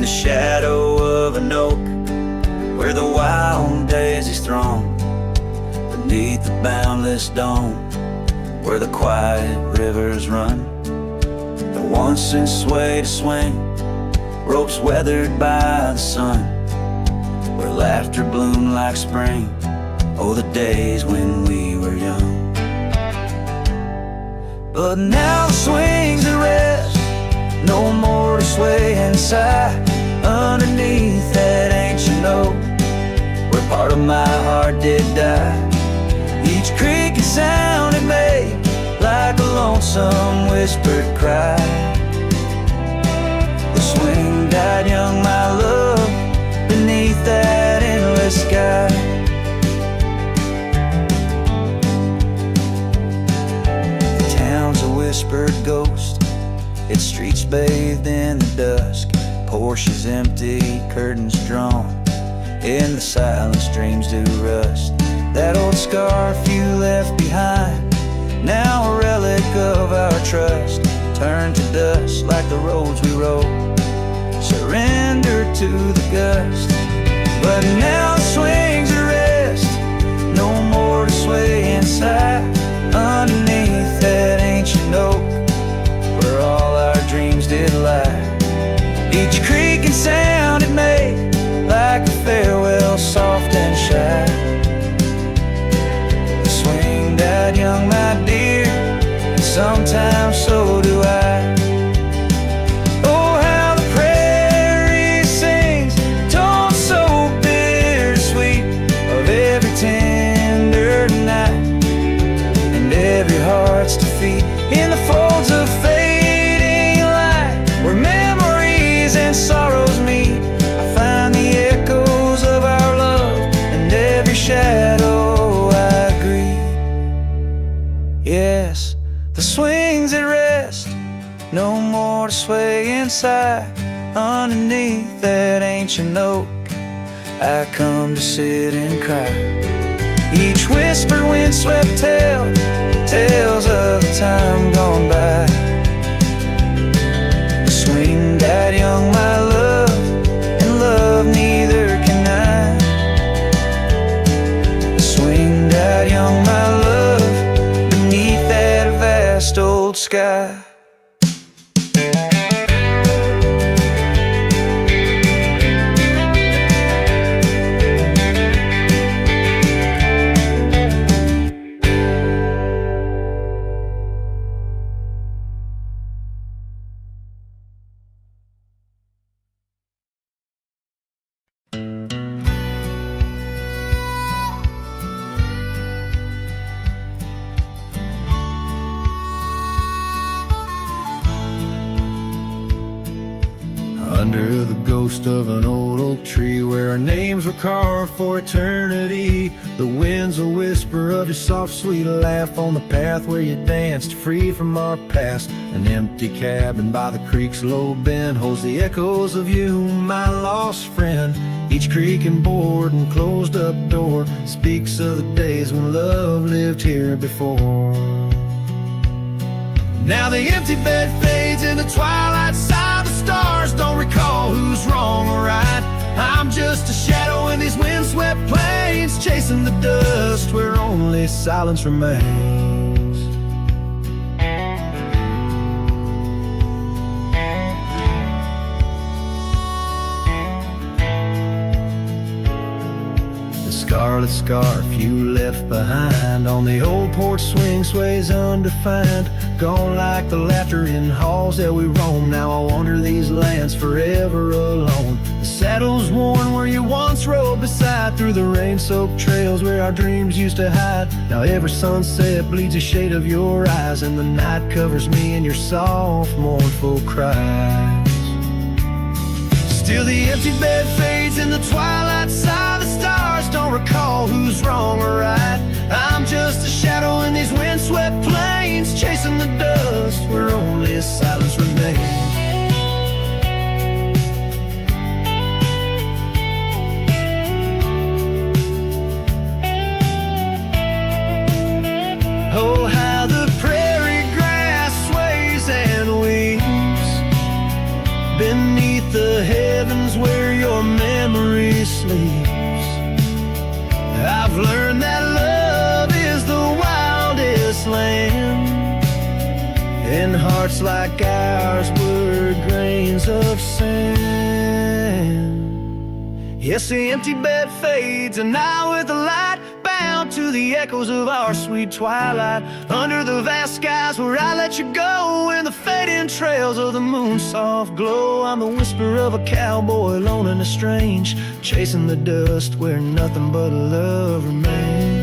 the shadow of an oak, where the wild daisies throng, beneath the boundless dome, where the quiet rivers run, that once in sway to swing, ropes weathered by the sun, where laughter bloomed like spring. Oh, the days when we were young. But now the swings at rest, no more to sway and sigh, underneath that ancient oak, where part of my heart did die. Each creak and sound it made, like a lonesome whispered cry. The swing died young, my love, beneath that endless sky. The town's a whispered ghost, its streets bathed in the dusk, Porsches empty, curtains drawn, in the silence dreams do rust. That old scarf you left behind, now a relic of our trust, turned to dust like the roads we rode, surrendered to the gust. But now the swings at rest, no more to sway and sigh, underneath that ancient oak, where all our dreams did lie. Each creak and sound it made, like a farewell soft and shy. The swing died young, my dear, and sometimes so do I. Oh, how the prairie sings, told so bittersweet, of every tender night, and every heart's defeat, in the folds of fading light, where memories and sorrows meet. I find the echoes of our love, and every shadow I grieve. Yes, the swings at rest, no more to sway and sigh, underneath that ancient oak, I come to sit and cry. Each whisper windswept tale, tales of the time gone by. The swing died young, my love, and love neither can I. The swing died young, my love, beneath that vast old sky. Under the ghost of an old oak tree, where our names were carved for eternity, the winds will whisper of your soft sweet laugh on the path where you danced free from our past. An empty cabin by the creek's low bend holds the echoes of you, my lost friend. Each creaking board and closed up door speaks of the days when love lived here before. Now the empty bed fades in the twilight side, the stars don't recall who's wrong or right. I'm just a shadow in these windswept plains, chasing the dust where only silence remains. Scarlet scarf you left behind on the old porch swing sways undefined, gone like the laughter in halls that we roam. Now I wander these lands forever alone. The saddle's worn where you once rode beside, through the rain-soaked trails where our dreams used to hide. Now every sunset bleeds a shade of your eyes, and the night covers me in your soft mournful cries. Still the empty bed fades in the twilight side, the stars don't recall who's wrong or right. I'm just a shadow in these windswept plains, chasing the dust where only silence remains. Oh, how the prairie grass sways and weeps beneath the heaven and hearts like ours were grains of sand. Yes, the empty bed fades, and now with the light bound to the echoes of our sweet twilight, under the vast skies where I let you go, in the fading trails of the moon's soft glow. I'm the whisper of a cowboy, lone and estranged, chasing the dust where nothing but love remains.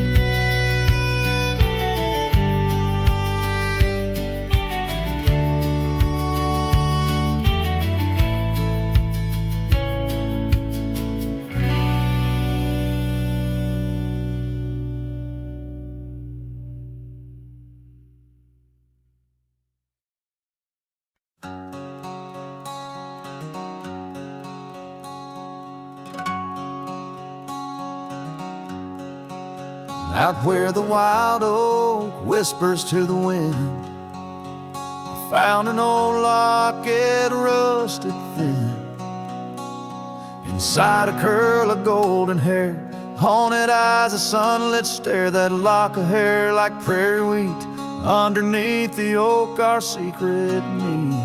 Out where the wild oak whispers to the wind, I found an old locket rusted thin. Inside a curl of golden hair, haunted eyes, a sunlit stare, that lock of hair like prairie wheat. Underneath the oak, our secret need.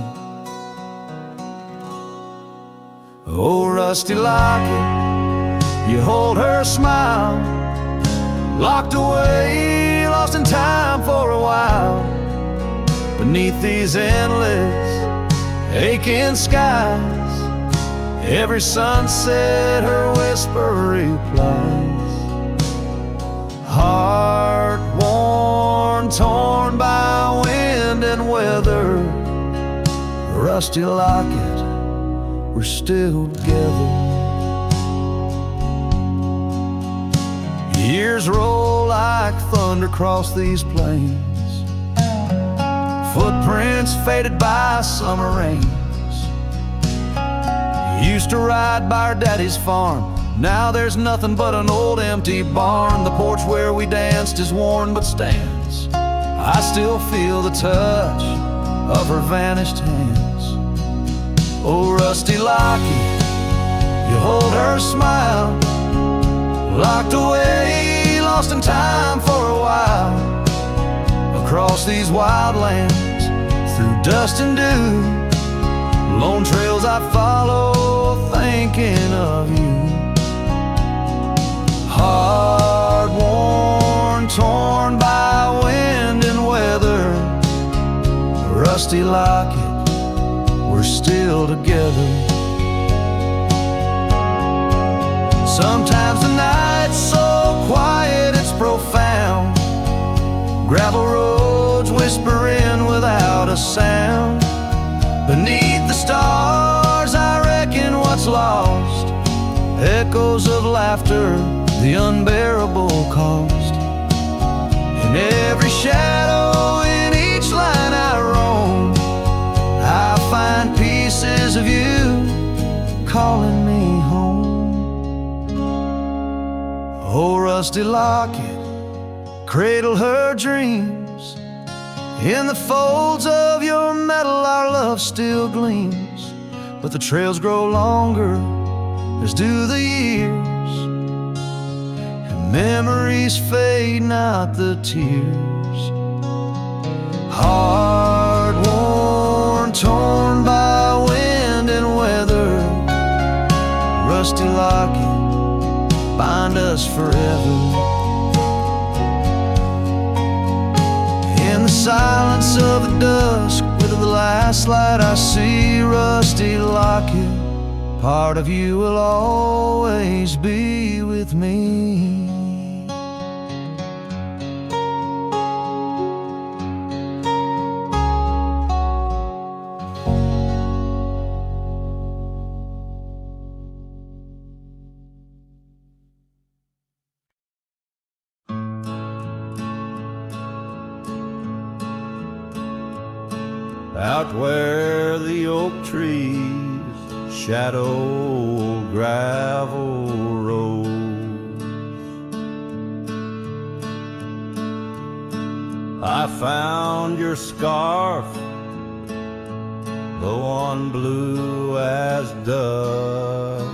Oh, rusty locket, you hold her smile, locked away, lost in time for a while. Beneath these endless, aching skies, every sunset her whisper replies. Heart worn, torn by wind and weather, rusty locket, we're still together. Years roll like thunder across these plains, footprints faded by summer rains. Used to ride by our daddy's farm, now there's nothing but an old empty barn. The porch where we danced is worn but stands. I still feel the touch of her vanished hands. Oh, rusty locket, you hold her smile, locked away, lost in time for a while. Across these wild lands, through dust and dew, lone trails I follow, thinking of you. Hard worn, torn by wind and weather, rusty locket, we're still together. Sometimes the night's so quiet it's profound, gravel roads whispering without a sound. Beneath the stars I reckon what's lost, echoes of laughter, the unbearable cost. In every shadow, in each line I roam, I find pieces of you calling me home. Oh, rusty locket, cradle her dreams, in the folds of your metal our love still gleams. But the trails grow longer, as do the years, and memories fade, not the tears. Hard worn, torn by wind and weather, rusty locket, bind us forever. In the silence of the dusk, with the last light I see, rusty locket, part of you will always be with me. Out where the oak trees shadow gravel roads, I found your scarf, the one blue as dust.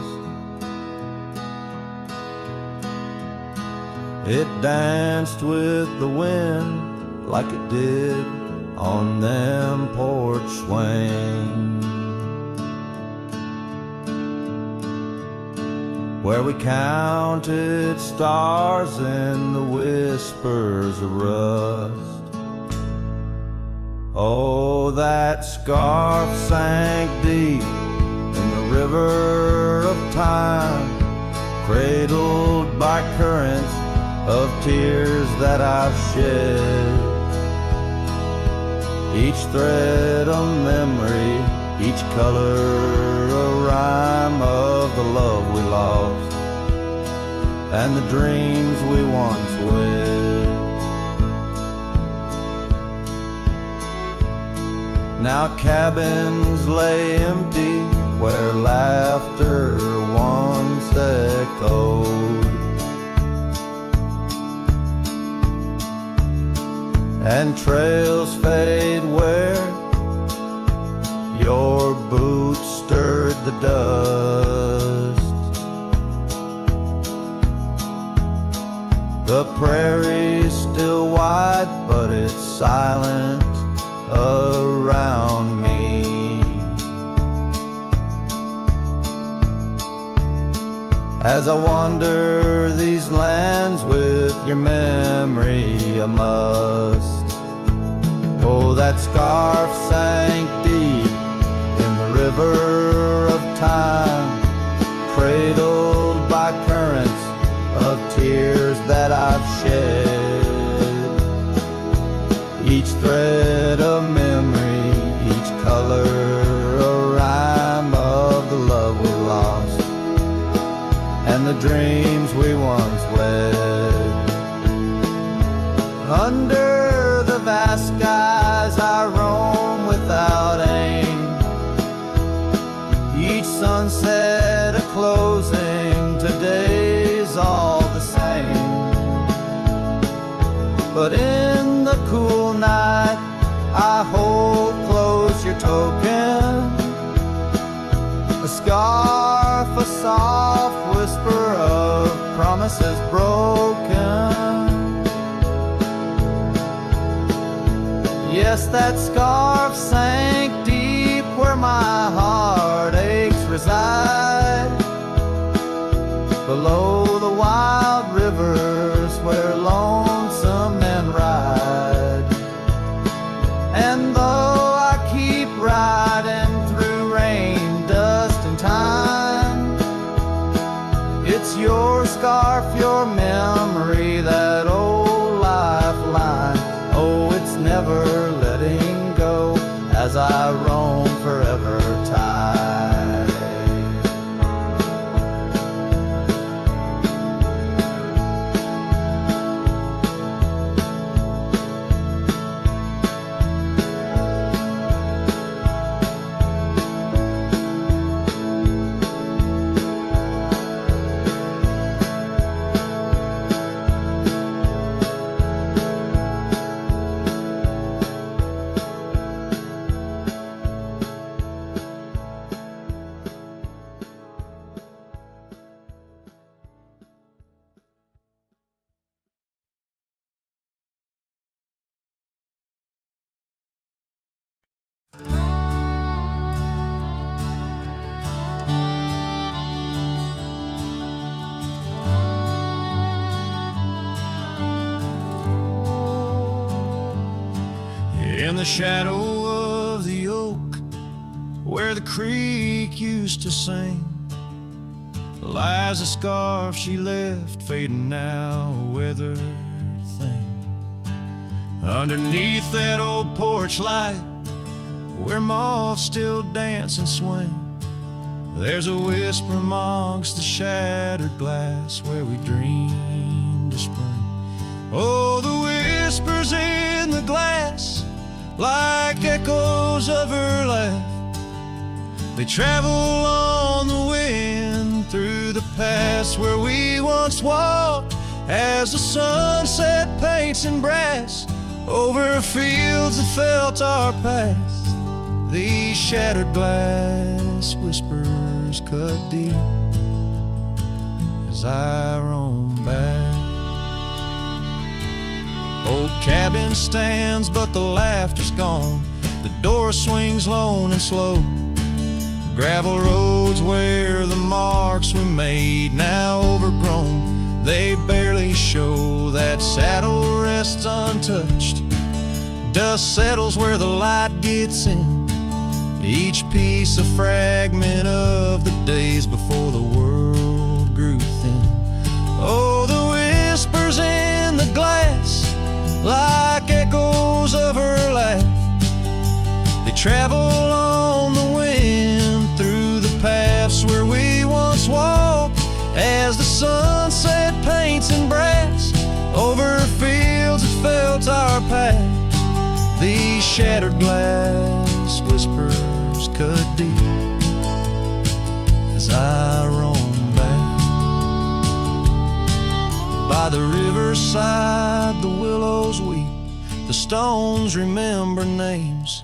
It danced with the wind like it did on them porch swings, where we counted stars in the whispers of rust. Oh, that scarf sank deep in the river of time, cradled by currents of tears that I've shed. Each thread a memory, each color a rhyme of the love we lost and the dreams we once wed. Now cabins lay empty where laughter once echoed, and trails fade where your boots stirred the dust. The prairie's still wide, but it's silent around me. As I wander these lands with your memory, I must. Oh, that scarf sank deep in the river of time, cradled by currents of tears that I've shed. Each thread a memory, each color a rhyme of the love we lost and the dreams we once wed. Under the vast skies I roam without aim, each sunset a closing, today's all the same. But in the cool night I hold close your token, a scarf, a soft whisper of promises broken. Yes, that scarf sank deep where my heartaches reside, below the wild rivers where lonesome men ride. And though I keep riding through rain, dust and time, it's your scarf, your memory, that old lifeline. Oh, it's never letting go as I roam forever tied. In the shadow of the oak, where the creek used to sing, lies a scarf she left, fading now, a weathered thing. Underneath that old porch light, where moths still dance and swing, there's a whisper amongst the shattered glass where we dreamed of spring. Oh, the whispers in the glass, like echoes of her laugh, they travel on the wind through the past where we once walked, as the sunset paints in brass over fields that felt our past. These shattered glass whispers cut deep as I roam back. Old cabin stands, but the laughter's gone. The door swings lone and slow. Gravel roads where the marks we made, now overgrown, they barely show. That saddle rests untouched. Dust settles where the light gets in. Each piece a fragment of the days before the world grew thin. Oh, the whispers in the glass, like echoes of her laugh, they travel on the wind through the paths where we once walked. As the sunset paints in brass over fields that felt our path, these shattered glass whispers cut deep as I roam back. By the riverside the willows weep, the stones remember names.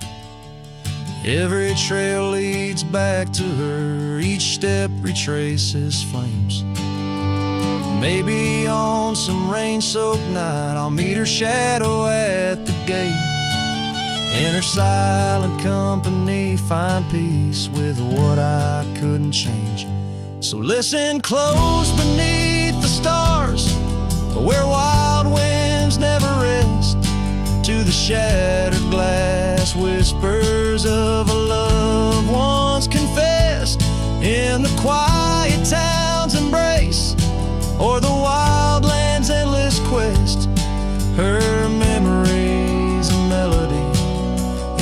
Every trail leads back to her, each step retraces flames. Maybe on some rain-soaked night I'll meet her shadow at the gate. In her silent company find peace with what I couldn't change. So listen close beneath the stars, where wild winds never rest, to the shattered glass whispers of a love once confessed. In the quiet town's embrace, or the wildland's endless quest, her memory's a melody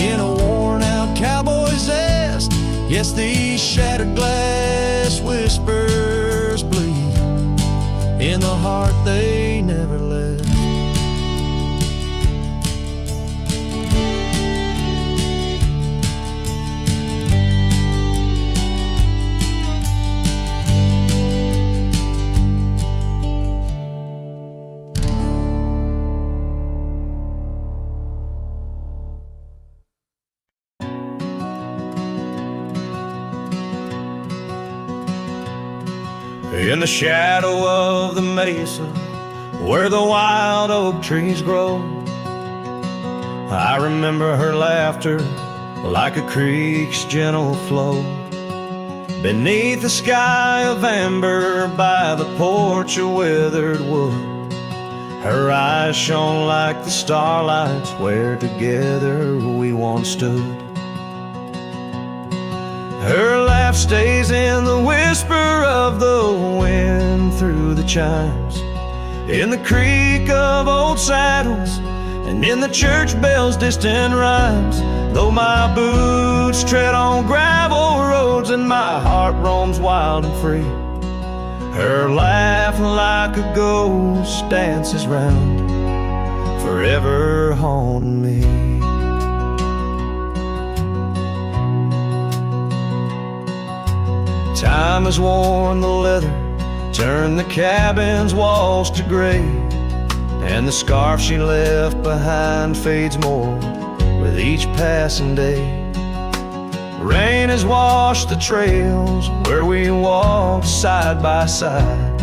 in a worn-out cowboy's zest. Yes, these shattered glass whispers bleed in the heart they never left. In the shadow of the mesa, where the wild oak trees grow, I remember her laughter like a creek's gentle flow. Beneath the sky of amber, by the porch of withered wood, her eyes shone like the starlights where together we once stood. Her laugh stays in the whisper of the wind through the chimes, in the creak of old saddles, and in the church bells' distant rhymes. Though my boots tread on gravel roads and my heart roams wild and free, her laugh like a ghost dances round, forever haunting me. Time has worn the leather, turned the cabin's walls to gray, and the scarf she left behind fades more with each passing day. Rain has washed the trails where we walked side by side,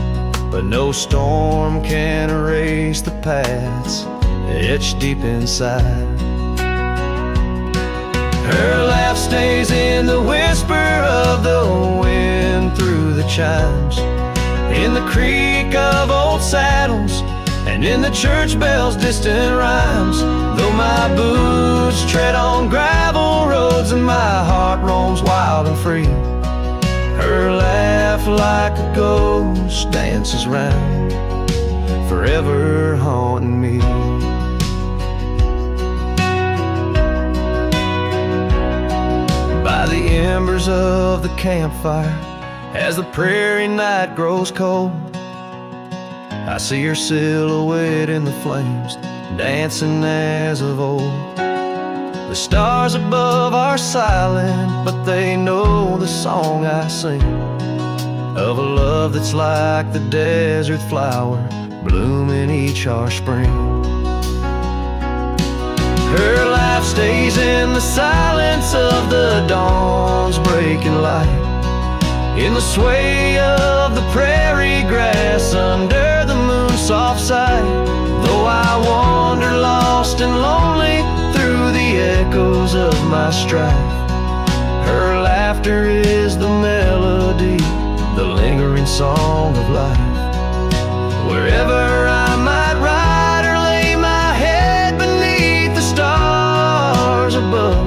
but no storm can erase the paths etched deep inside. Her laugh stays in the whisper of the wind through the chimes, in the creak of old saddles, and in the church bells' distant rhymes. Though my boots tread on gravel roads and my heart roams wild and free, her laugh like a ghost dances round, forever haunting me. By the embers of the campfire, as the prairie night grows cold, I see her silhouette in the flames, dancing as of old. The stars above are silent, but they know the song I sing, of a love that's like the desert flower blooming each harsh spring. Her laugh stays in the silence of the dawn's breaking light, in the sway of the prairie grass under the moon's soft sight. Though I wander strife. Her laughter is the melody, the lingering song of life. Wherever I might ride or lay my head beneath the stars above,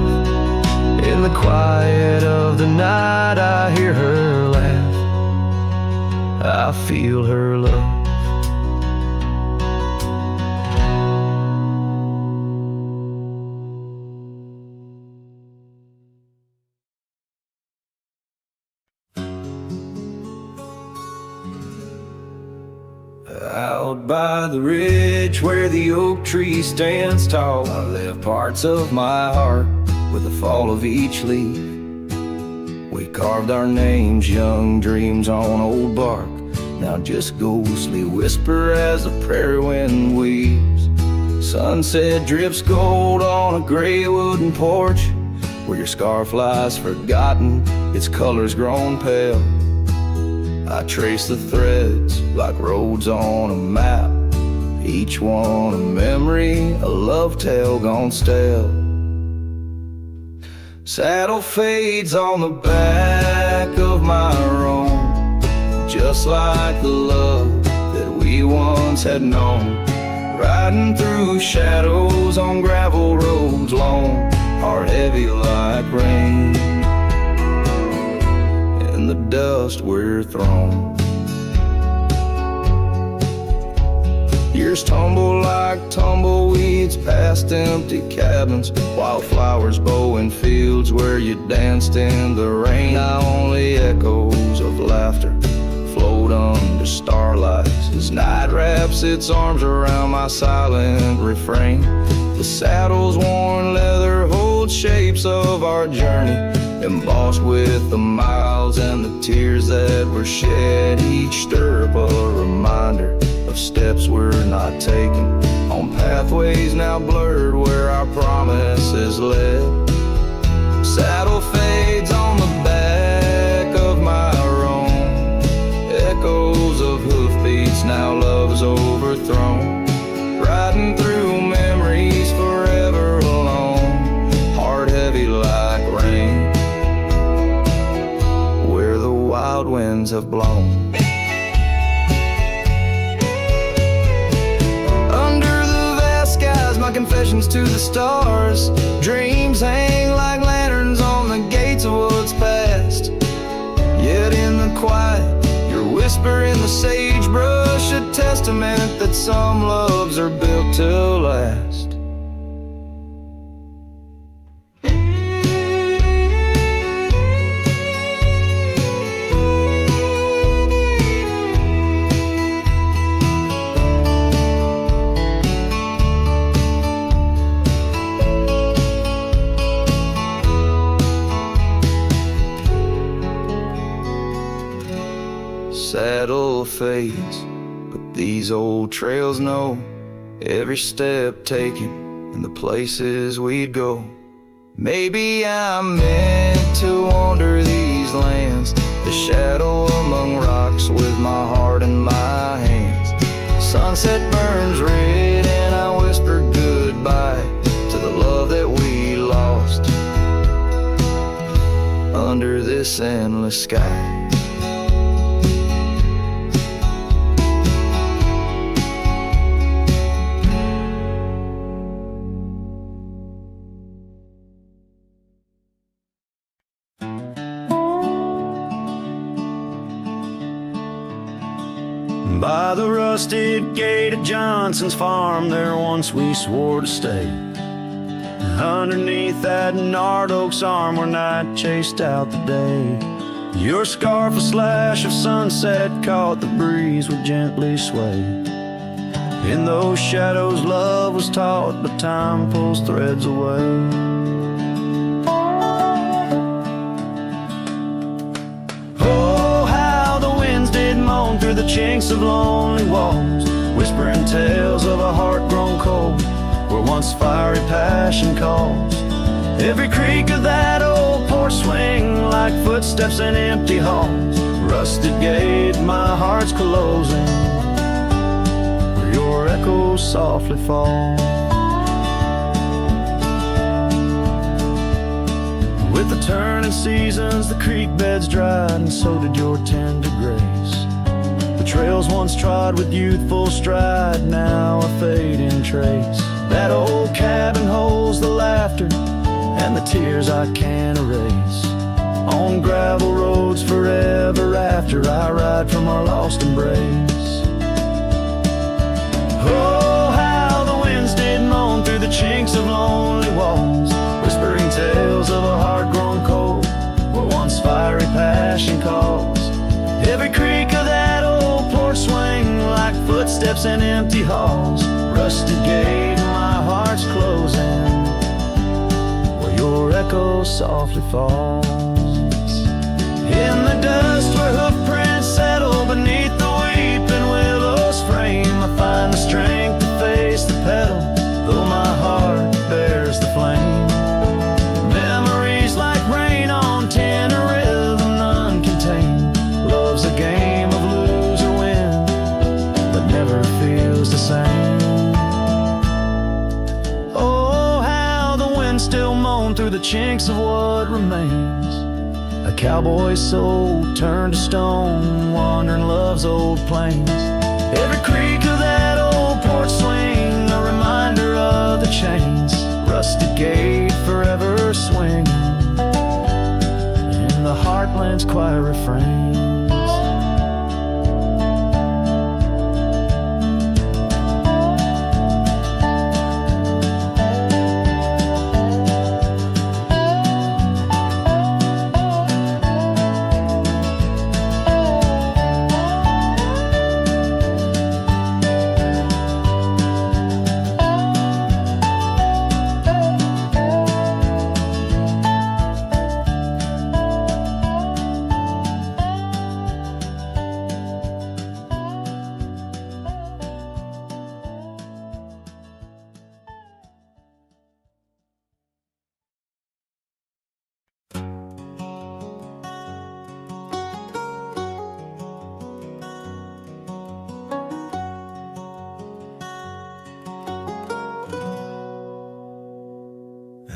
in the quiet of the night I hear her laugh, I feel her love. Out by the ridge where the oak tree stands tall, I left parts of my heart with the fall of each leaf. We carved our names, young dreams on old bark, now just ghostly whisper as the prairie wind weaves. Sunset drips gold on a gray wooden porch, where your scarf lies forgotten, its colors grown pale. I trace the threads like roads on a map, each one a memory, a love tale gone stale. Saddle fades on the back of my roan, just like the love that we once had known. Riding through shadows on gravel roads long, heart heavy like rain. In the dust we're thrown. Years tumble like tumbleweeds past empty cabins, wildflowers bow in fields where you danced in the rain. Now only echoes of laughter float under starlight as night wraps its arms around my silent refrain. The saddle's worn leather holds shapes of our journey, embossed with the miles and the tears that were shed. Each stirrup a reminder of steps we're not taking, on pathways now blurred where our promises led. Saddle fades on the back of my roan, echoes of hoofbeats, now love's overthrown. Riding through memories forever alone, heart heavy like rain, where the wild winds have blown. My confessions to the stars, dreams hang like lanterns on the gates of what's past. Yet in the quiet, your whisper in the sagebrush, a testament that some loves are built to last. Saddle fades, but these old trails know every step taken and the places we'd go. Maybe I'm meant to wander these lands, the shadow among rocks with my heart in my hands. Sunset burns red and I whisper goodbye to the love that we lost under this endless sky. By the rusted gate of Johnson's farm, there once we swore to stay. Underneath that gnarled oak's arm where night chased out the day. Your scarf, a slash of sunset, caught the breeze would gently sway. In those shadows love was taught, but time pulls threads away. Through the chinks of lonely walls, whispering tales of a heart grown cold, where once fiery passion calls. Every creak of that old porch swing like footsteps in empty halls. Rusted gate, my heart's closing, where your echoes softly fall. turning seasons, the creek beds dried, and so did your tender grace. The trails once trod with youthful stride, now a fading trace. That old cabin holds the laughter and the tears I can't erase. On gravel roads forever after, I ride from our lost embrace. Oh, how the winds did moan through the chinks of lonely walls, whispering tales of a heart grown cold, where once fiery passion calls. Every creak of that old porch swing, like footsteps in empty halls. Rusted gate, my heart's closing, where your echo softly falls. In the dust where hoofprints settle beneath the weeping willow's frame, I find the strength to face the pedal, though my heart bears the flame. Memories like rain on tin, a rhythm none contain. Love's a game of lose or win, but never feels the same. Oh, how the wind still moan through the chinks of what remains. A cowboy's soul turned to stone, wandering love's old plains. Every creak of that old porch swing, a reminder of the chains. Rusted gate forever swinging in the heartland's quiet refrains.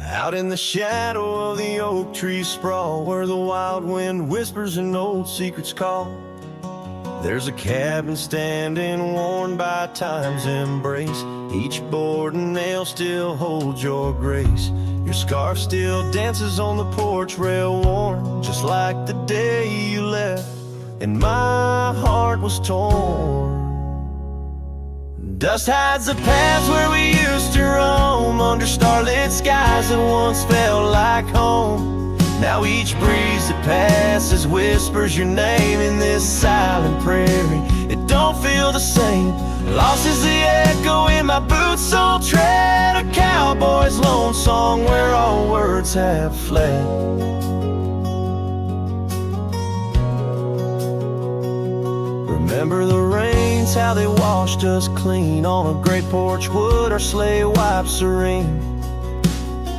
Out in the shadow of the oak tree sprawl, where the wild wind whispers and old secrets call, there's a cabin standing worn by time's embrace. Each board and nail still holds your grace. Your scarf still dances on the porch rail worn, just like the day you left, and my heart was torn. Dust hides the paths where we used to roam, under starlit skies that once felt like home. Now each breeze that passes whispers your name in this silent prairie. It don't feel the same. Lost is the echo in my boots, so tread a cowboy's lone song where all words have fled. Remember the rains, how they washed us clean on a great porch wood, our sleigh wiped serene.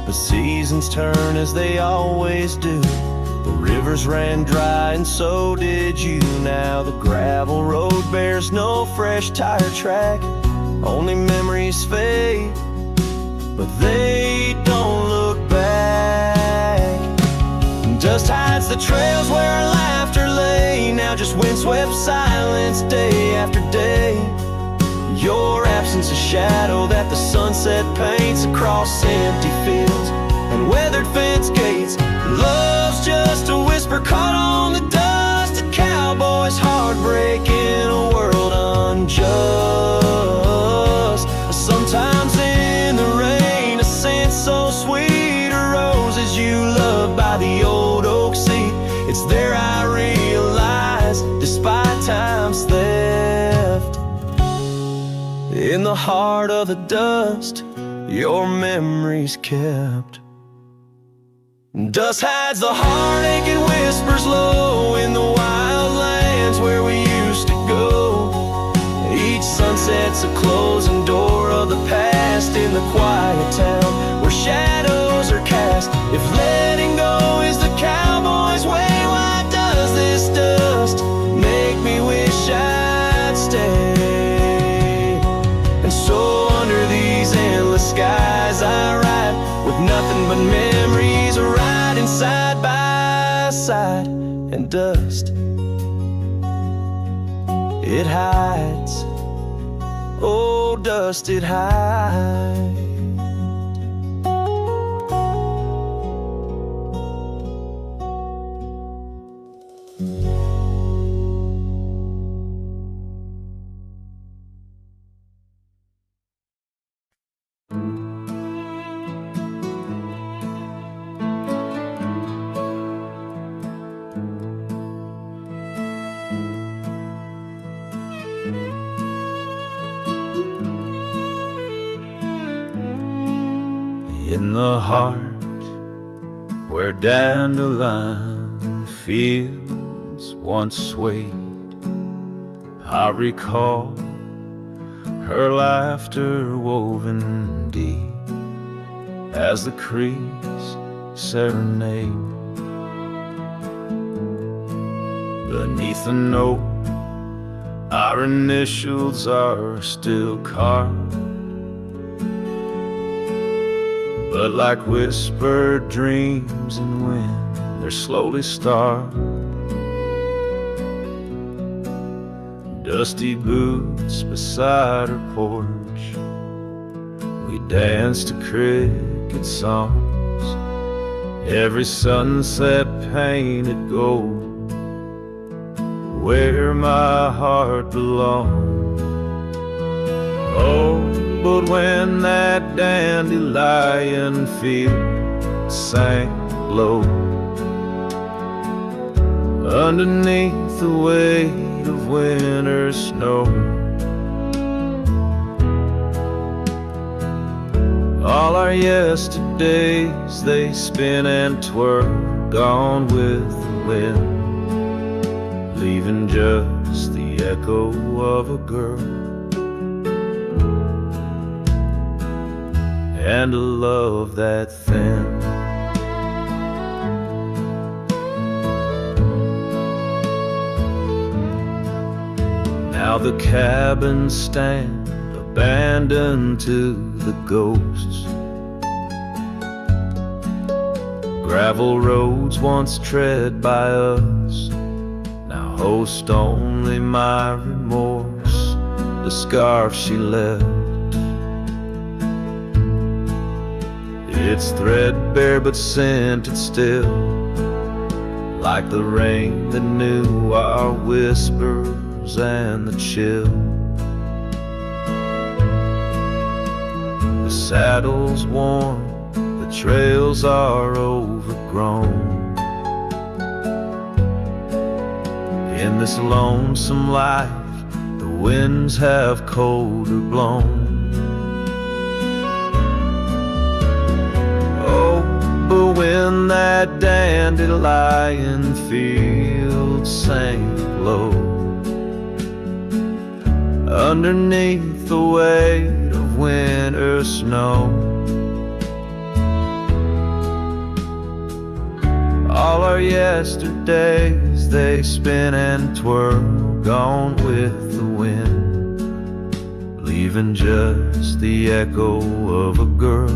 But seasons turn as they always do. The rivers ran dry and so did you. Now the gravel road bears no fresh tire track. Only memories fade, but they don't look back. Dust hides the trails where our laughter lay. Now just windswept silence day after day. Your absence a shadow that the sunset paints across empty fields and weathered fence gates. Love's just a whisper caught on the dust. A cowboy's heartbreak in a world unjust. Sometimes in the rain, a scent so sweet, a roses you love by the old oak seat. It's there I realize, despite time's theft, in the heart of the dust, your memory's kept. Dust hides the heartache and whispers low in the wild lands where we used to go. Each sunset's a closing door of the past in the quiet town where shadows are cast. If letting go is the cowboy's way, why does this dust make me wish I'd stay? And so under these endless skies I ride with nothing but memories riding walking side by side, and dust, it hides. Oh, dust, it hides. In the heart where dandelion fields once swayed, I recall her laughter woven deep as the creek's serenade. Beneath the note, our initials are still carved, but like whispered dreams in wind, they're slowly starved. Dusty boots beside her porch, we dance to cricket songs. Every sunset painted gold, where my heart belongs. Oh, but when that dandelion field sank low, underneath the weight of winter snow, all our yesterdays they spin and twirl, gone with the wind, leaving just the echo of a girl and a love that thin. Now the cabins stand abandoned to the ghosts. Gravel roads once tread by us now host only my remorse, the scarf she left. It's threadbare but scented still, like the rain that knew our whispers and the chill. The saddle's worn, the trails are overgrown. In this lonesome life, the winds have colder blown. But when that dandelion field sank low, underneath the weight of winter snow, all our yesterdays they spin and twirl, gone with the wind, leaving just the echo of a girl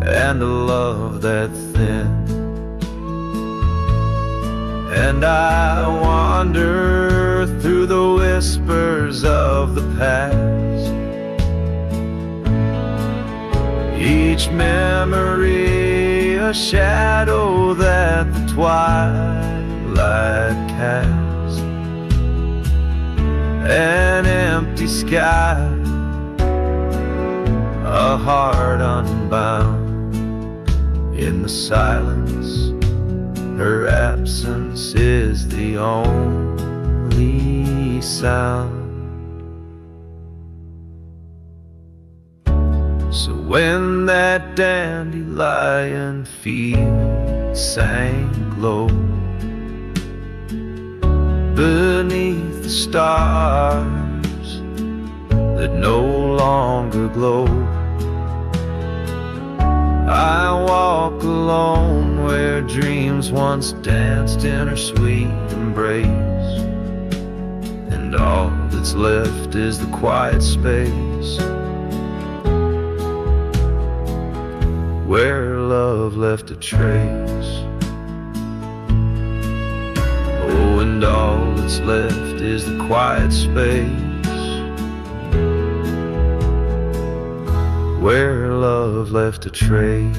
and a love that thin. And I wander through the whispers of the past, each memory a shadow that the twilight casts, an empty sky, a heart unbound. In the silence, her absence is the only sound. So when that dandelion field sank low, beneath the stars that no longer glow, I walk alone where dreams once danced in her sweet embrace, and all that's left is the quiet space. left a trace. Oh, and all that's left is the quiet space where love left a trace.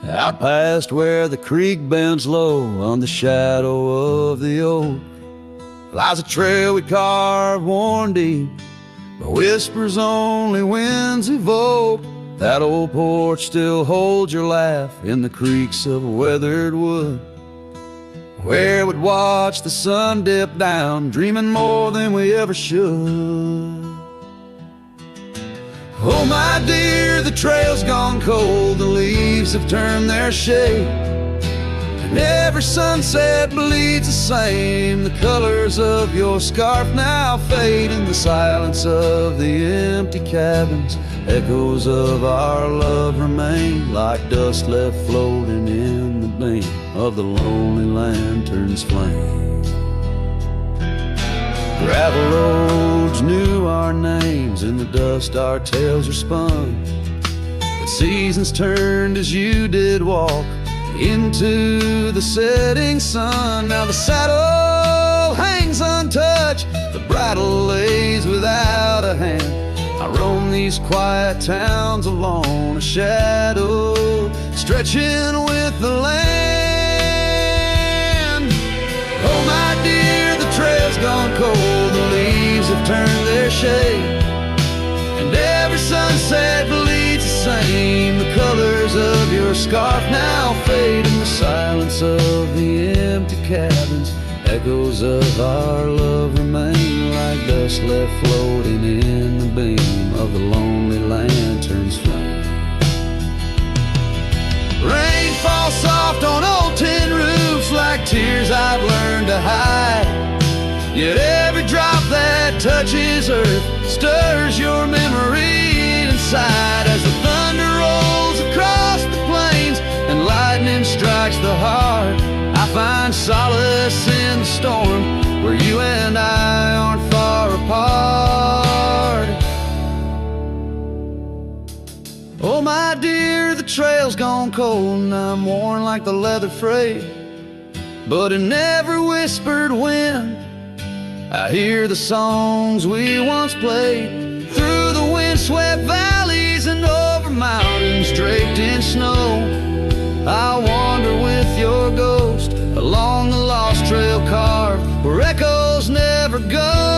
Out past where the creek bends low on the shadow of the oak lies a trail we carved worn deep, but whispers only winds evoke. That old porch still holds your laugh in the creaks of weathered wood, where we'd watch the sun dip down, dreaming more than we ever should. Oh my dear, the trail's gone cold, the leaves have turned their shade, and every sunset bleeds the same. The colors of your scarf now fade in the silence of the empty cabins. Echoes of our love remain like dust left floating in the beam of the lonely lantern's flame. Gravel roads knew our names, in the dust our tales are spun, but seasons turned as you did walk into the setting sun. Now the saddle hangs untouched, the bridle lays without a hand. I roam these quiet towns alone, a shadow stretching with the land. Oh my dear, the trail's gone cold, the leaves have turned their shade, and every sunset bleeds the same. The colors of your scarf now fade in the silence of the empty cabins. Echoes of our love remain like dust left floating in the beam of the lonely lantern's flame. Rain falls soft on old tin roofs like tears I've learned to hide, yet every drop that touches earth stirs your memory inside. As the thunder rolls across the plains and lightning strikes the heart, I find solace in the storm where you and I aren't far apart. Oh my dear, the trail's gone cold and I'm worn like the leather freight, but in every whispered wind I hear the songs we once played. Through the windswept valleys and over mountains draped in snow, I wander with your ghost along the lost trail carved where echoes never go.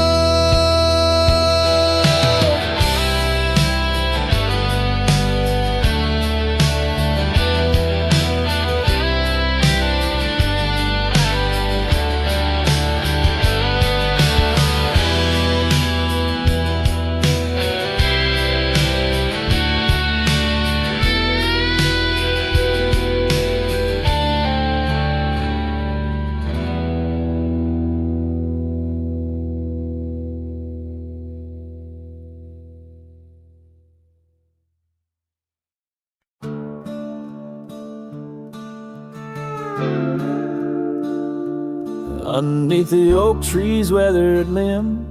Underneath the oak tree's weathered limb,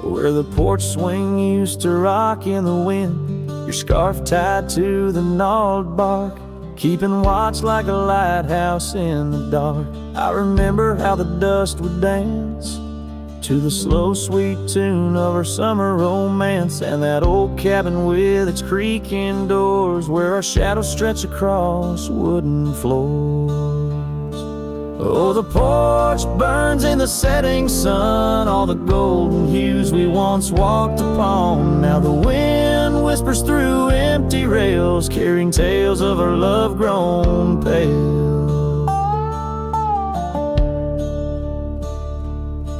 where the porch swing used to rock in the wind, your scarf tied to the gnarled bark, keeping watch like a lighthouse in the dark. I remember how the dust would dance to the slow sweet tune of our summer romance, and that old cabin with its creaking doors where our shadows stretch across wooden floors. Oh, the porch burns in the setting sun, all the golden hues we once walked upon. Now the wind whispers through empty rails, carrying tales of our love grown pale.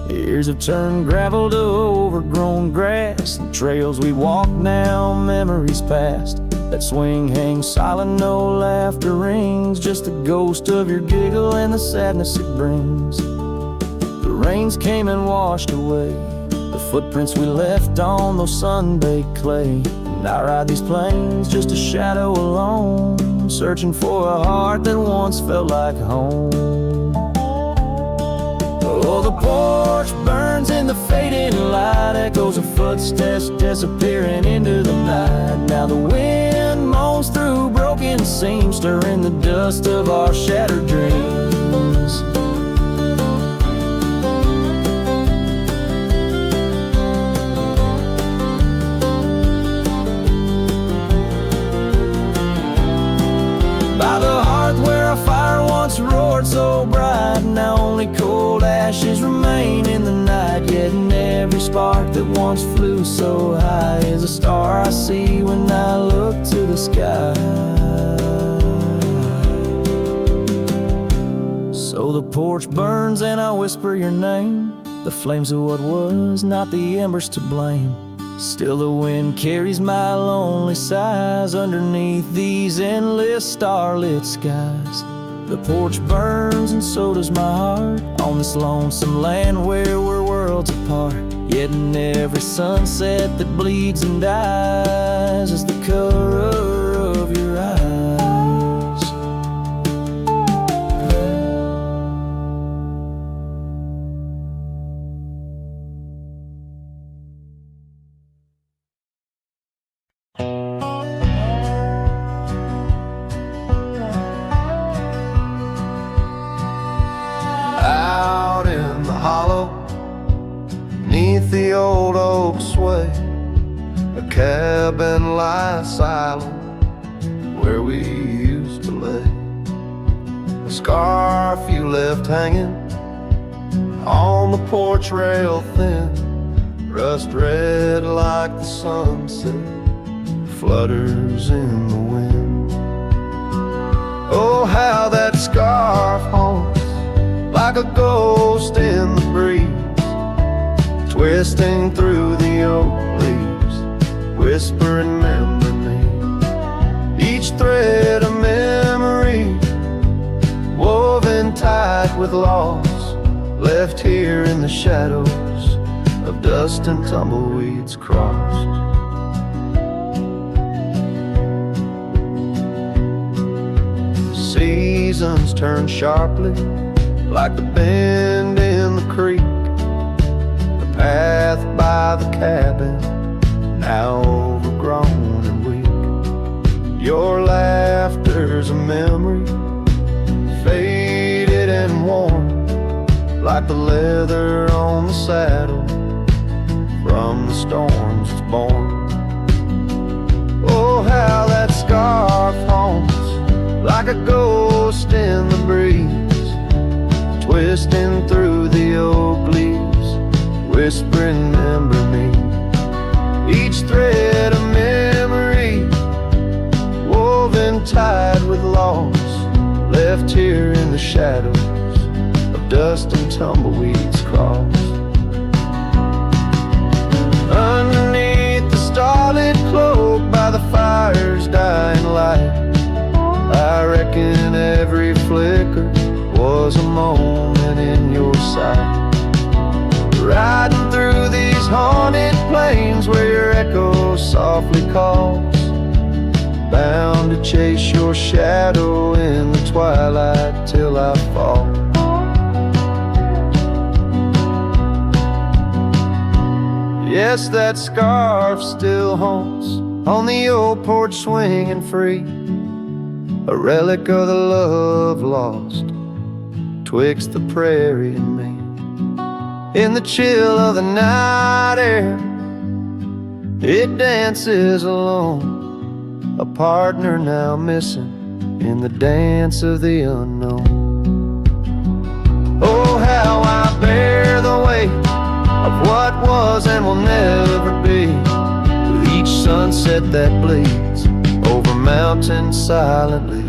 Years have turned gravel to overgrown grass, and trails we walk now, memories past. That swing hangs silent, no laughter rings, just the ghost of your giggle and the sadness it brings. The rains came and washed away the footprints we left on those sun-baked clay. And I ride these plains just a shadow alone, searching for a heart that once felt like home. Oh, the porch burns in the fading light, echoes of footsteps disappearing into the night. Now the wind moans through broken seams, stirring the dust of our shattered dreams. By the hearth where a fire once roared so bright, now only cold ashes remain in the night. Yet in every spark that once flew so high is a star I see when I look to the sky. So the porch burns and I whisper your name, the flames of what was, not the embers to blame. Still the wind carries my lonely sighs underneath these endless starlit skies. The porch burns and so does my heart, on this lonesome land where we're worlds apart. Yet in every sunset that bleeds and dies is the color of your eyes. The old oak sway, a cabin lies silent where we used to lay. A scarf you left hanging on the porch rail thin, rust red like the sunset flutters in the wind. Oh, how that scarf haunts like a ghost in the breeze, twisting through the oak leaves, whispering remember me. Each thread a memory, woven tight with loss, left here in the shadows of dust and tumbleweeds crossed. Seasons turn sharply like the bend in the creek, path by the cabin, now overgrown and weak. Your laughter's a memory, faded and worn, like the leather on the saddle from the storms it's born. Oh, how that scarf haunts like a ghost in the breeze, twisting through the oak leaves, whispering remember me. Each thread a memory, woven tight with loss, left here in the shadows of dust and tumbleweeds crossed. Underneath the starlit cloak by the fire's dying light, I reckon every flicker was a moment in your sight. Riding through these haunted plains where your echo softly calls, bound to chase your shadow in the twilight till I fall. Yes, that scarf still haunts on the old porch swinging free, a relic of the love lost twixt the prairie and me. In the chill of the night air, it dances alone, a partner now missing in the dance of the unknown. Oh, how I bear the weight of what was and will never be, with each sunset that bleeds over mountains silently.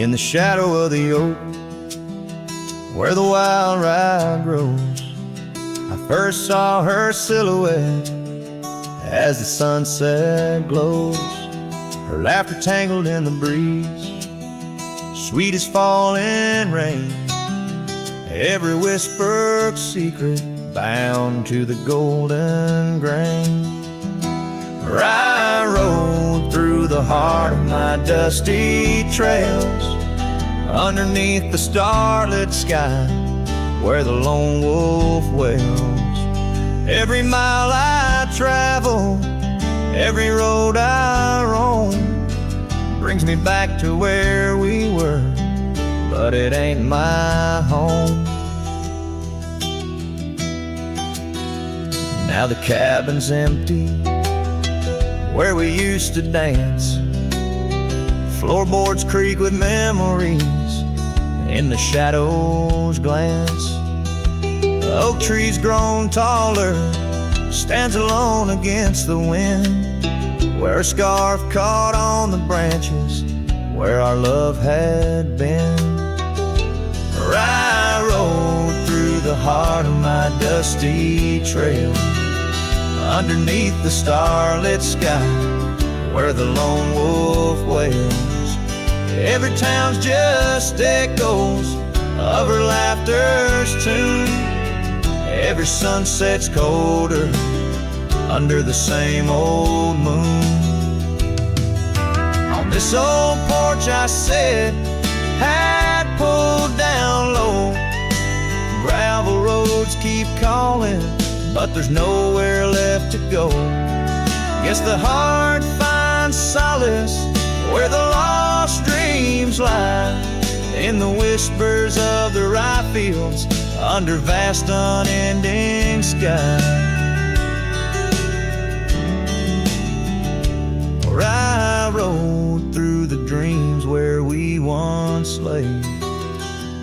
in the shadow of the oak, where the wild rye grows. I first saw her silhouette as the sunset glows, her laughter tangled in the breeze, sweet as falling rain, every whispered secret bound to the golden grain. I rode through the heart of my dusty trails, underneath the starlit sky, where the lone wolf wails. Every mile I travel, every road I roam, brings me back to where we were, but it ain't my home. Now the cabin's empty, where we used to dance. Floorboards creak with memories, in the shadows glance. The oak tree's grown taller, stands alone against the wind, where a scarf caught on the branches, where our love had been. I rode through the heart of my dusty trail, underneath the starlit sky, where the lone wolf wails. Every town's just echoes of her laughter's tune, every sunset's colder under the same old moon. On this old porch I sat, hat pulled down low. Gravel roads keep calling, but there's nowhere left to go. Guess the heart finds solace where the lost dreams lie, in the whispers of the rye fields under vast unending sky. Where I rode through the dreams where we once lay,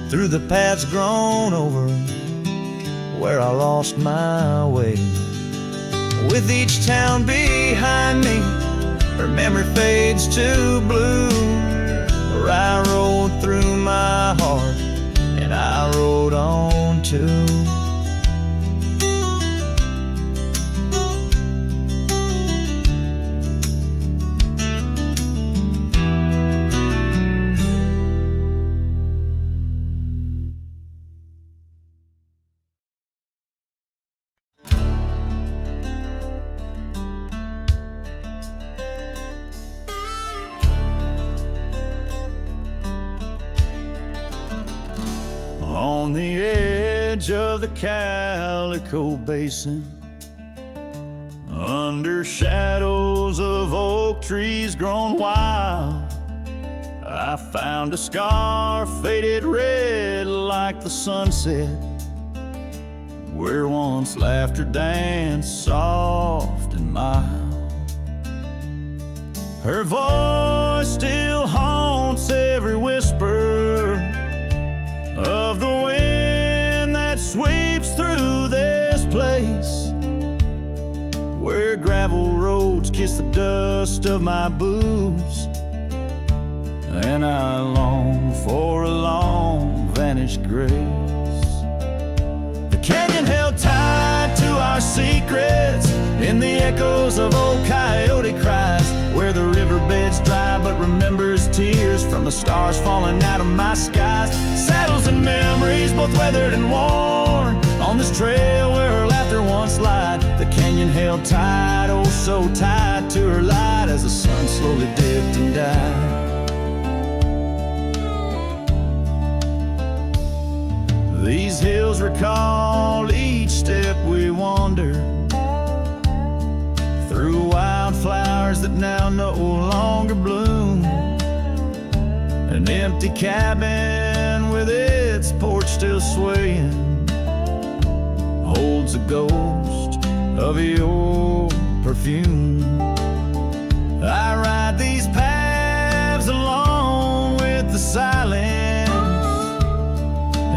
through the paths grown over, where I lost my way. With each town behind me, her memory fades to blue, where I rode through my heart and I rode on too. On the edge of the Calico Basin, under shadows of oak trees grown wild, I found a scar faded red like the sunset, where once laughter danced soft and mild. Her voice still haunts every whisper of the wind that sweeps through this place, where gravel roads kiss the dust of my boots, and I long for a long vanished grace. The canyon held tight to our secrets in the echoes of old coyote cries, where the riverbed's dry but remembers tears from the stars falling out of my skies. Saddles and memories, both weathered and worn, on this trail where her laughter once lied. The canyon held tight, oh so tight to her light, as the sun slowly dipped and died. These hills recall each step we wandered, through wildflowers that now no longer bloom. An empty cabin with its porch still swaying holds a ghost of your perfume. I ride these paths along with the silence,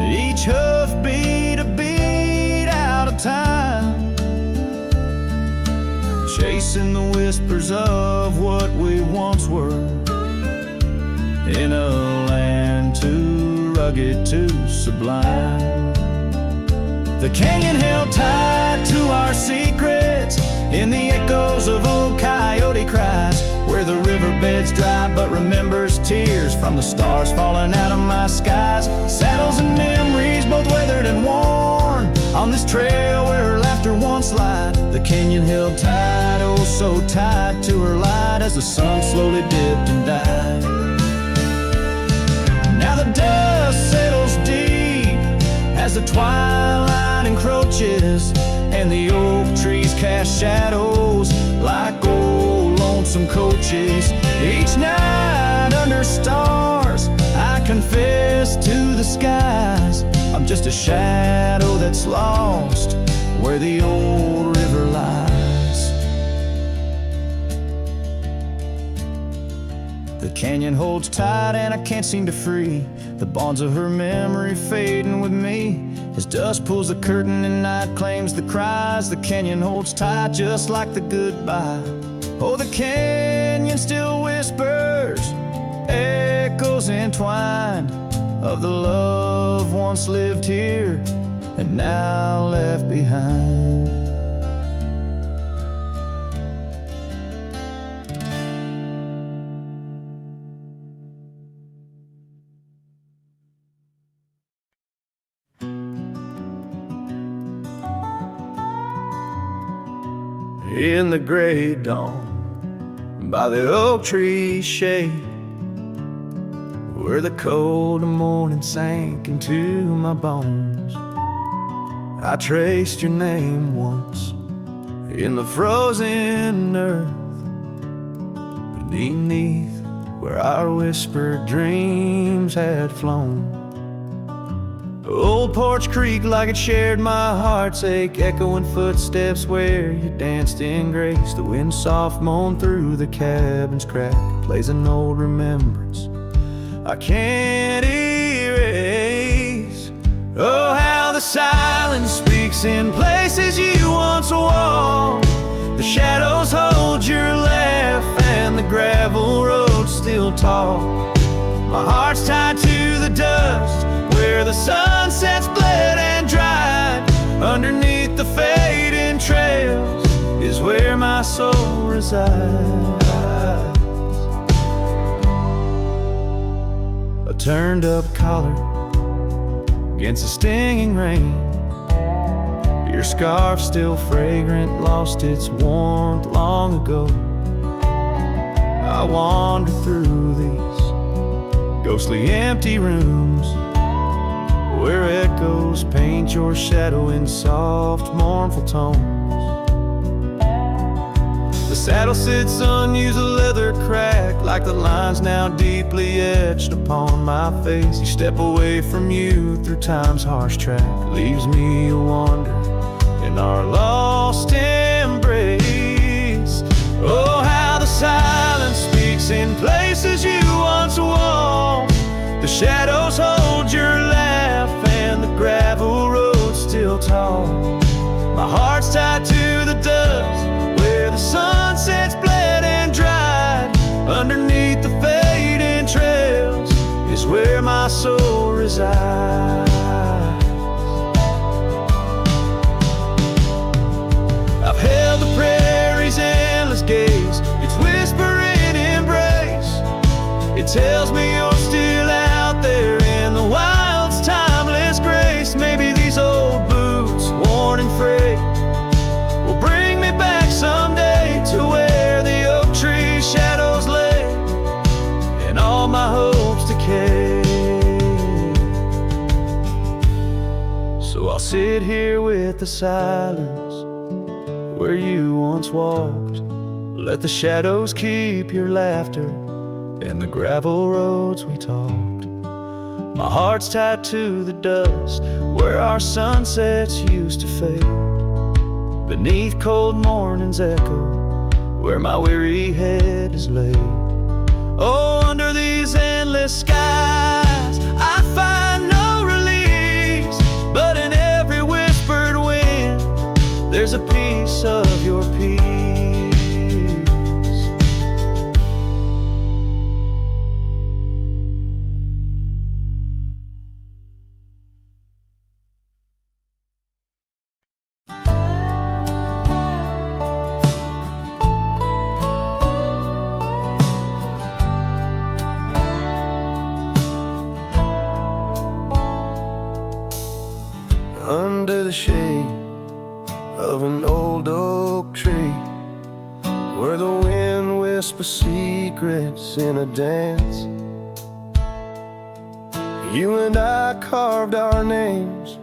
each hoofbeat a beat out of time, chasing the whispers of what we once were, in a land rugged to sublime. The canyon held tight to our secrets in the echoes of old coyote cries, where the riverbed's dry but remembers tears from the stars falling out of my skies. Saddles and memories both weathered and worn on this trail where her laughter once lied. The canyon held tight, oh so tight to her light, as the sun slowly dipped and died. Now the dust settles deep as the twilight encroaches, and the oak trees cast shadows like old lonesome coaches. Each night under stars I confess to the skies, I'm just a shadow that's lost where the old river lies. The canyon holds tight and I can't seem to free the bonds of her memory fading with me. As dusk pulls the curtain and night claims the cries, the canyon holds tight just like the goodbye. Oh, the canyon still whispers, echoes entwined of the love once lived here and now left behind. In the gray dawn, by the oak tree shade, where the cold morning sank into my bones, I traced your name once in the frozen earth, beneath where our whispered dreams had flown. Old Porch Creek like it shared my heart's ache, echoing footsteps where you danced in grace. The wind soft moaned through the cabin's crack, plays an old remembrance I can't erase. Oh, how the silence speaks in places you once walked. The shadows hold your laugh and the gravel road still talk. My heart's tied to the dust where the sunsets bled and dried. Underneath the fading trails is where my soul resides. A turned up collar against the stinging rain, your scarf still fragrant, lost its warmth long ago. I wander through these ghostly empty rooms where echoes paint your shadow in soft, mournful tones. The saddle sits unused, the leather cracked, like the lines now deeply etched upon my face. You step away from you through time's harsh track, leaves me a wander in our lost embrace. Oh, how the silence speaks in places you once walked. The shadows hold your laugh and the gravel road still tall. My heart's tied to the dust where the sunsets bled and dried. Underneath the fading trails is where my soul resides. I've held the prairie's endless gaze, its whispering embrace. It tells me you're still out there in the wild's timeless grace. Maybe these old boots, worn and frayed, will bring me back someday to where the oak tree shadows lay and all my hopes decay. So I'll sit here with the silence where you once walked. Let the shadows keep your laughter and the gravel roads we talked. My heart's tied to the dust where our sunsets used to fade. Beneath cold morning's echo where my weary head is laid. Oh, under these endless skies I find no release, but in every whispered wind there's a piece of your peace. secrets in a dance. You and I carved our names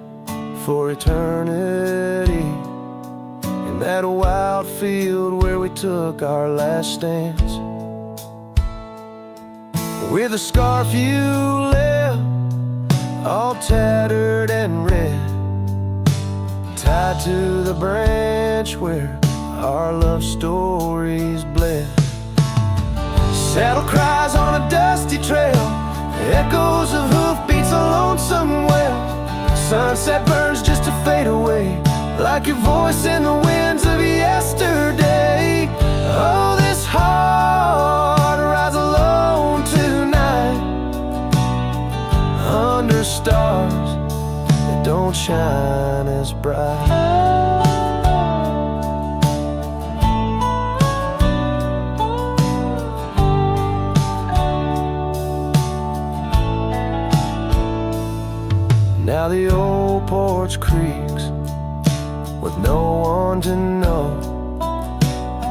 for eternity in that wild field where we took our last stance. With a scarf you left, all tattered and red, tied to the branch where our love stories bled. Saddle cries on a dusty trail, echoes of hoofbeats, a lonesome well. Sunset burns just to fade away, like your voice in the winds of yesterday. Oh, this heart rides alone tonight, under stars that don't shine as bright. Now the old porch creaks with no one to know.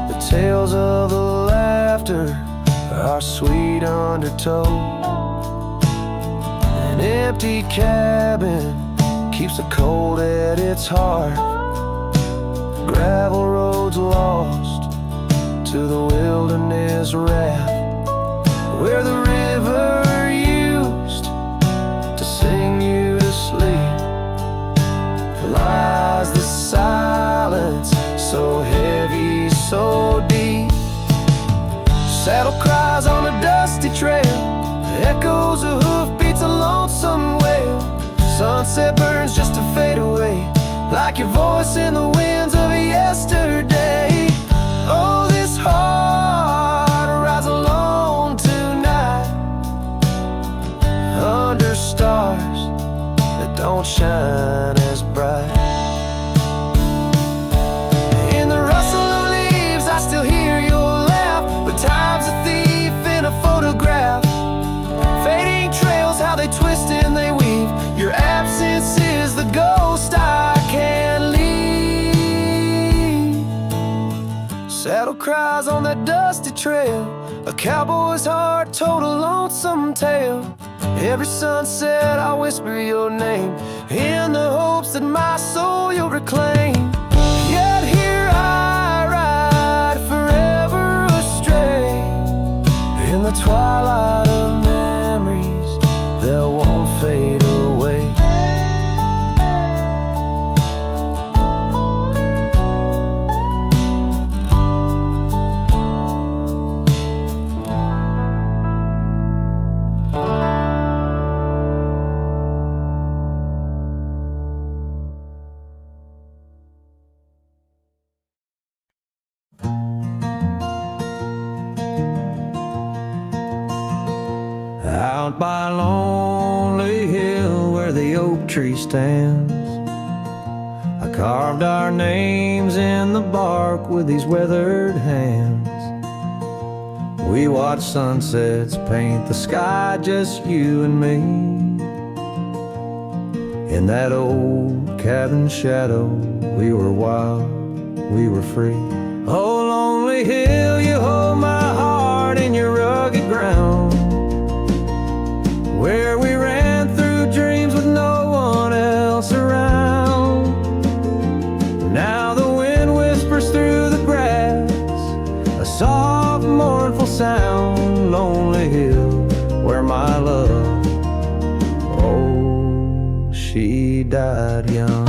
The tales of the laughter are sweet undertow. An empty cabin keeps the cold at its heart. Gravel roads lost to the wilderness raft, where the river used to sing you to sleep. Lies the silence, so heavy, so deep. Saddle cries on a dusty trail, echoes of hoofbeats, a lonesome wail. Sunset burns just to fade away, like your voice in the winds of yesterday. Oh, this heart rides alone tonight, under stars that don't shine as bright. In the rustle of leaves I still hear your laugh, but time's a thief in a photograph. Fading trails, how they twist and they weave. Your absence is the ghost I can't leave. Saddle cries on that dusty trail, a cowboy's heart told a lonesome tale. Every sunset I whisper your name, in the hopes that my soul you'll reclaim. Yet here I ride forever astray, in the twilight of memories that won't fade away. Out by a lonely hill where the oak tree stands, I carved our names in the bark with these weathered hands. We watched sunsets paint the sky, just you and me. In that old cabin shadow, we were wild, we were free. Oh, lonely hill, you hold my heart in your rugged ground, where we ran through dreams with no one else around. Now the wind whispers through the grass, a soft, mournful sound. Lonely hill, where my love, oh, she died young.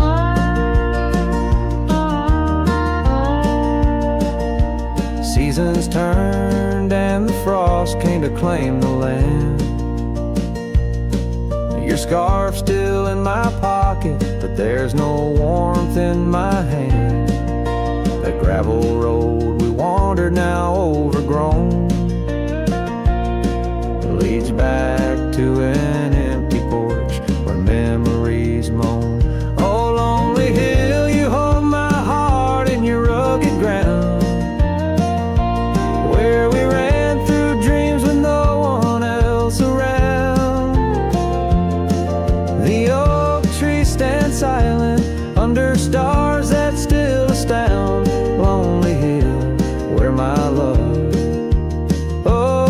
Seasons turned and the frost came to claim the land. Your scarf still in my pocket, but there's no warmth in my hand. That gravel road we wandered, now overgrown, leads back to an empty porch where memories moan. Oh, lonely hill, you hold my heart in your rugged ground, where we ran through dreams with no one else around. The oak tree stands silent under stars that still astound. Lonely hill, where my love, oh,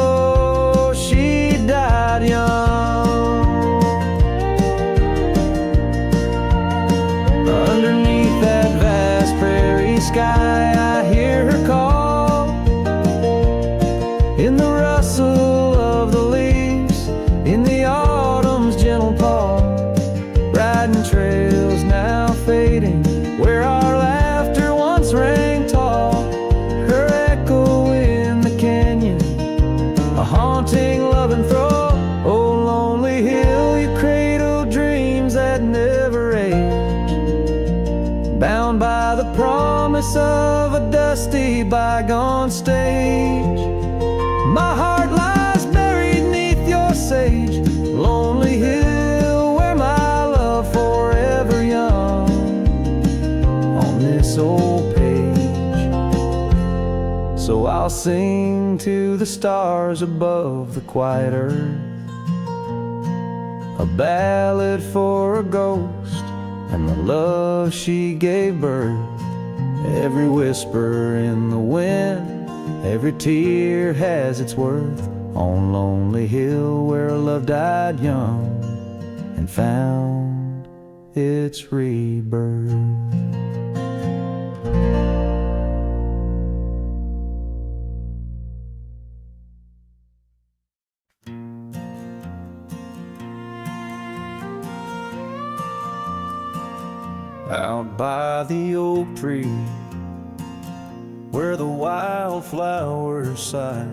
haunting love and throw. Oh, lonely hill, you cradle dreams that never age, bound by the promise of a dusty bygone stage. My heart lies buried neath your sage, lonely hill, where my love forever young on this old page. So I'll sing to the stars above the quiet earth, a ballad for a ghost and the love she gave birth. Every whisper in the wind, every tear has its worth, on lonely hill where love died young and found its rebirth. Out by the oak tree, where the wildflowers sigh,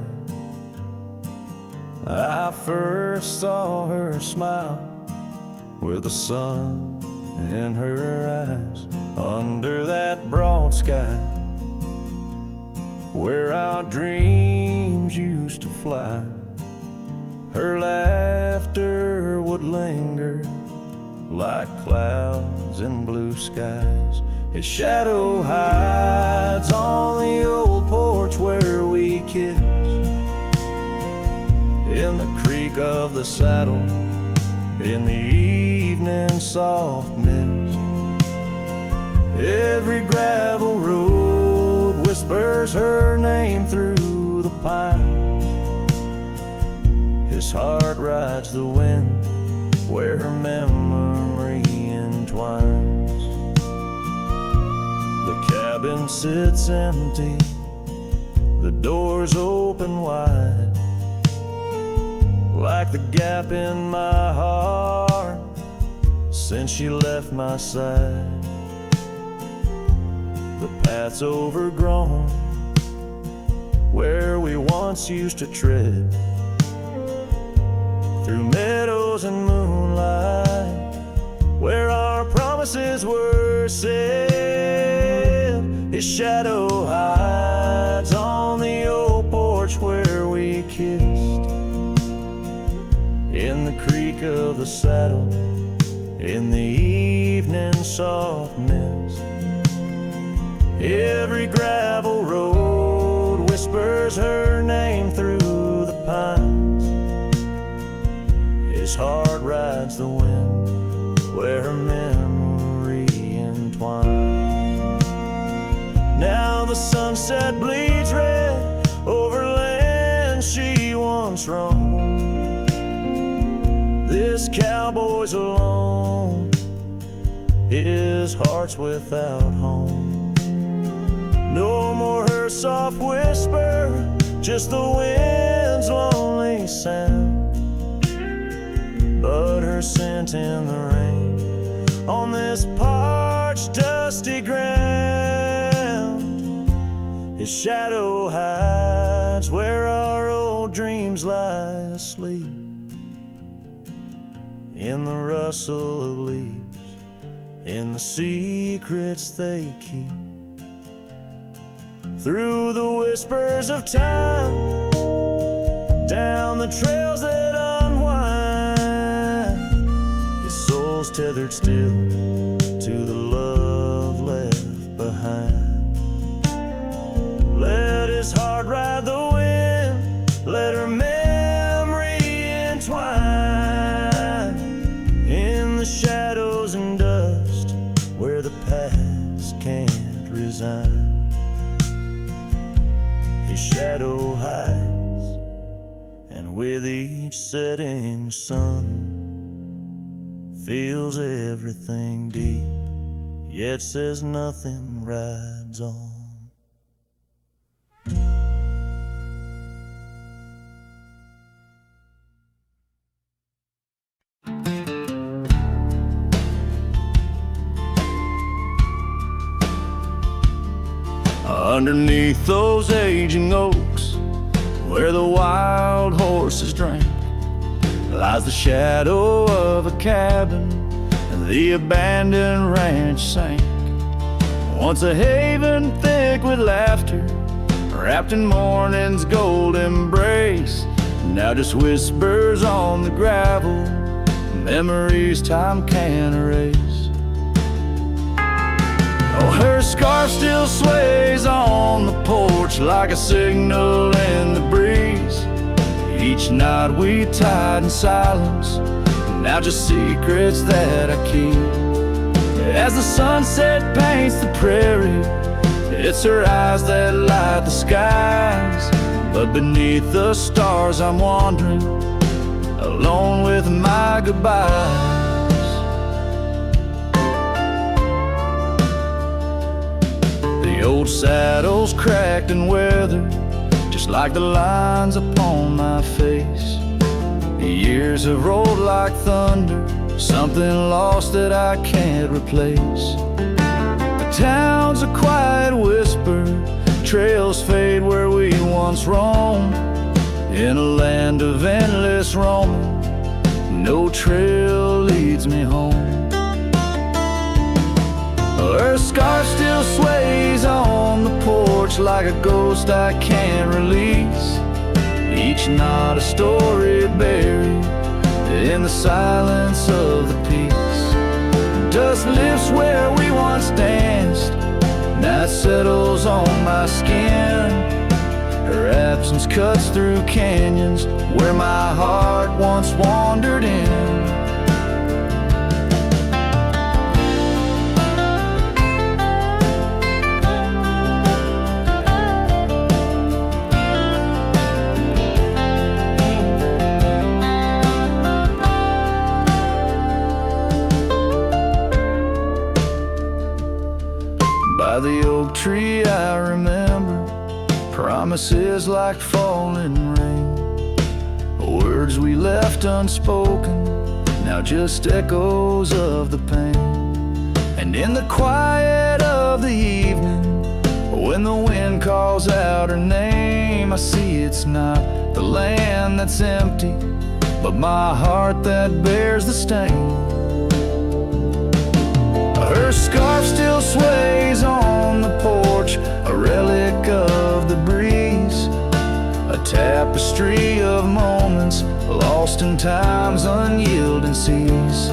I first saw her smile with the sun in her eyes. Under that broad sky, where our dreams used to fly, her laughter would linger like clouds in blue skies. His shadow hides on the old porch where we kissed, in the creak of the saddle, in the evening soft mist. Every gravel road whispers her name through the pines. His heart rides the wind where her memory entwines. The cabin sits empty, the doors open wide, like the gap in my heart since she left my side. The path's overgrown where we once used to tread, through meadows and moonlight, where our promises were said. His shadow hides on the old porch where we kissed, in the creak of the saddle, in the evening soft mist. Every gravel road whispers her name through the pines. His heart rides the wind where her memory entwines. Now the sunset bleeds red over land she once roamed. This cowboy's alone, his heart's without home. No more her soft whisper, just the wind's lonely sound, but her scent in the rain on this parched, dusty ground. His shadow hides where our old dreams lie asleep, in the rustle of leaves, in the secrets they keep. Through the whispers of time, down the trails that unwind, his soul's tethered still to the love left behind. Let his heart ride the wind, let her memory entwine, in the shadows and dust where the past can't resign. His shadow hides, and with each setting sun, feels everything deep, yet says nothing, rides on. Underneath those aging oaks, where the wild horse horses drank lies the shadow of a cabin, and the abandoned ranch sank. Once a haven thick with laughter, wrapped in morning's gold embrace, now just whispers on the gravel, memories time can't erase. Oh, her scarf still sways on the porch like a signal in the breeze. Each night we tied in silence, now just secrets that I keep. As the sunset paints the prairie, it's her eyes that light the skies. But beneath the stars I'm wandering, alone with my goodbyes. The old saddle's cracked and weathered, just like the lines upon my face. The years have rolled like thunder, something lost that I can't replace. The town's a quiet whisper, trails fade where we once roamed. In a land of endless roaming, no trail leads me home. Her scarf still sways on the porch like a ghost I can't release. Each night a story buried in the silence of the peace. Dust lifts where we once danced, night settles on my skin. Her absence cuts through canyons where my heart once wandered in. By the oak tree I remember promises like falling rain, words we left unspoken, now just echoes of the pain. And in the quiet of the evening, when the wind calls out her name, I see it's not the land that's empty, but my heart that bears the stain. Her scarf still sways on the porch, a relic of the breeze, a tapestry of moments lost in time's unyielding seas.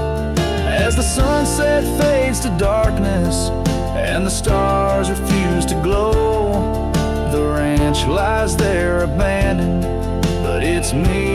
As the sunset fades to darkness and the stars refuse to glow, the ranch lies there abandoned, but it's me